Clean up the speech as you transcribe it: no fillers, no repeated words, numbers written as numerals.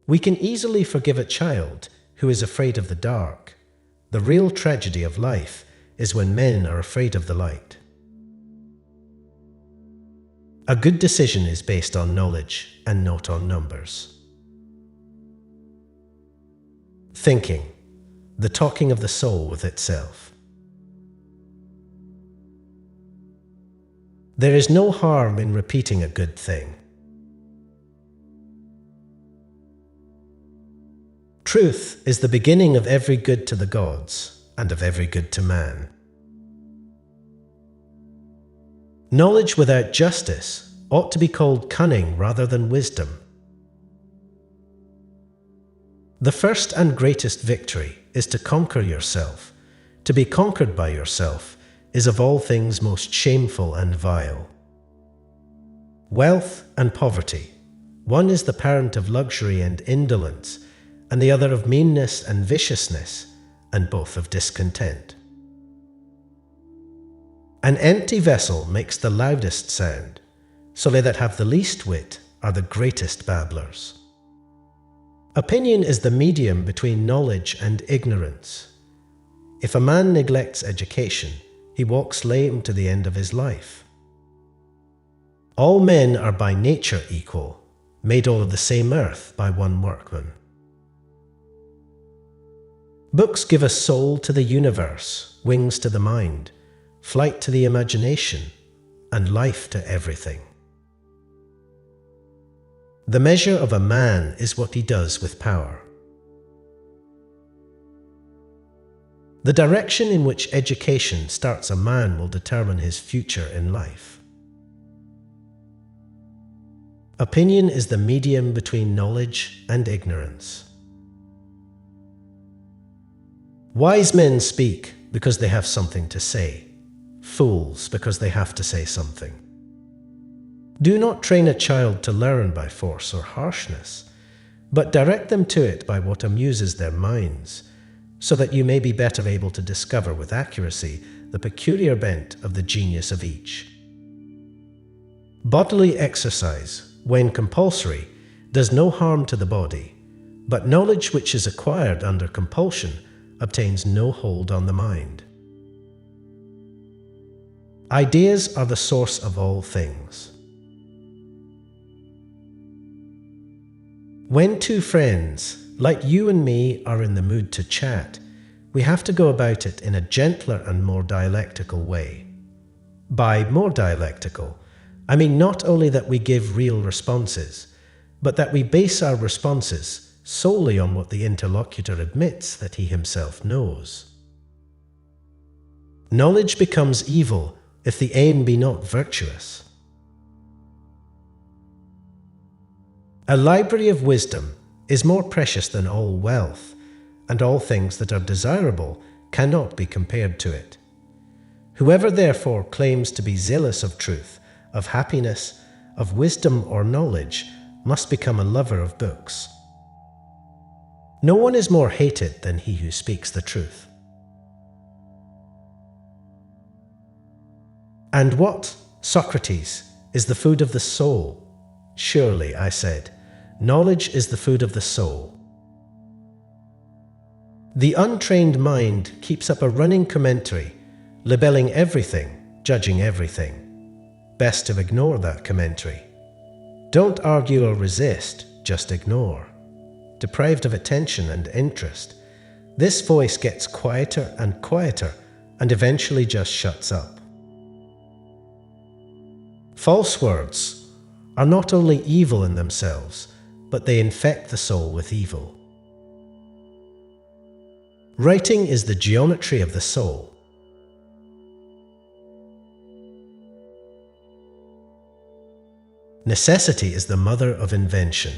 We can easily forgive a child who is afraid of the dark. The real tragedy of life is when men are afraid of the light. A good decision is based on knowledge and not on numbers. Thinking, the talking of the soul with itself. There is no harm in repeating a good thing. Truth is the beginning of every good to the gods and of every good to man. Knowledge without justice ought to be called cunning rather than wisdom. The first and greatest victory is to conquer yourself. To be conquered by yourself is of all things most shameful and vile. Wealth and poverty. One is the parent of luxury and indolence, and the other of meanness and viciousness, and both of discontent. An empty vessel makes the loudest sound, so they that have the least wit are the greatest babblers. Opinion is the medium between knowledge and ignorance. If a man neglects education, he walks lame to the end of his life. All men are by nature equal, made all of the same earth by one workman. Books give a soul to the universe, wings to the mind, flight to the imagination, and life to everything. The measure of a man is what he does with power. The direction in which education starts a man will determine his future in life. Opinion is the medium between knowledge and ignorance. Wise men speak because they have something to say, fools because they have to say something. Do not train a child to learn by force or harshness, but direct them to it by what amuses their minds, so that you may be better able to discover with accuracy the peculiar bent of the genius of each. Bodily exercise, when compulsory, does no harm to the body, but knowledge which is acquired under compulsion obtains no hold on the mind. Ideas are the source of all things. When two friends, like you and me, are in the mood to chat, we have to go about it in a gentler and more dialectical way. By more dialectical, I mean not only that we give real responses, but that we base our responses solely on what the interlocutor admits that he himself knows. Knowledge becomes evil if the aim be not virtuous. A library of wisdom is more precious than all wealth, and all things that are desirable cannot be compared to it. Whoever therefore claims to be zealous of truth, of happiness, of wisdom or knowledge, must become a lover of books. No one is more hated than he who speaks the truth. And what, Socrates, is the food of the soul? Surely, I said, knowledge is the food of the soul. The untrained mind keeps up a running commentary, libelling everything, judging everything. Best to ignore that commentary. Don't argue or resist, just ignore. Deprived of attention and interest, this voice gets quieter and quieter and eventually just shuts up. False words are not only evil in themselves, but they infect the soul with evil. Writing is the geometry of the soul. Necessity is the mother of invention.